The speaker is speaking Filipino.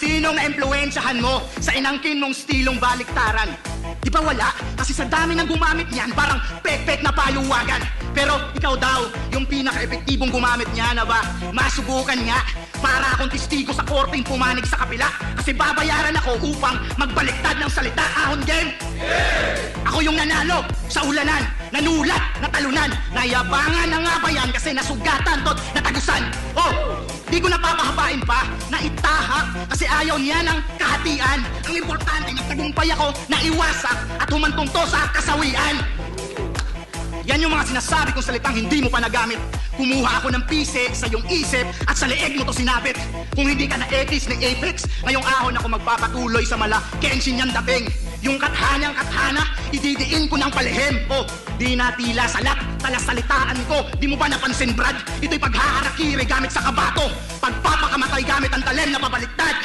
Sinong na-impluensyahan mo sa inangkin mong stilong baliktaran? Di ba wala? Kasi sa dami ng gumamit niyan, parang pek-pek na payuwagan. Pero ikaw daw, yung pinaka-epektibong gumamit niya na ba? Masubukan nga. Para akong testigo sa korteng pumanig sa kapila. Kasi babayaran ako upang magbaliktad ng salita. Ahon game! Ako yung nanalo sa ulanan, nanulat, natalunan, nayabangan na nga ba yan kasi nasugatan tot natagusan. Oh, di ko napapahabain pa na itahak kasi ayaw niya ng kahatian. Ang importante, nagtagumpay ako na iwasak at humantong to sa kasawian. Yan yung mga sinasabi kong salitang hindi mo pa nagamit. Kumuha ako ng pise sa iyong isip at sa leeg mo to sinabit. Kung hindi ka na etis ni Apex, ngayong ahon ako magpapatuloy sa mala Kenshin yan dating. Yung kathanyang kathana, ididiin ko ng palihim. Oh, di natila salat, talasalitaan ko. Di mo ba napansin, Brad? Ito'y paghaharakiri gamit sa kabato. Pagpapakamatay gamit ang talem na pabaliktad.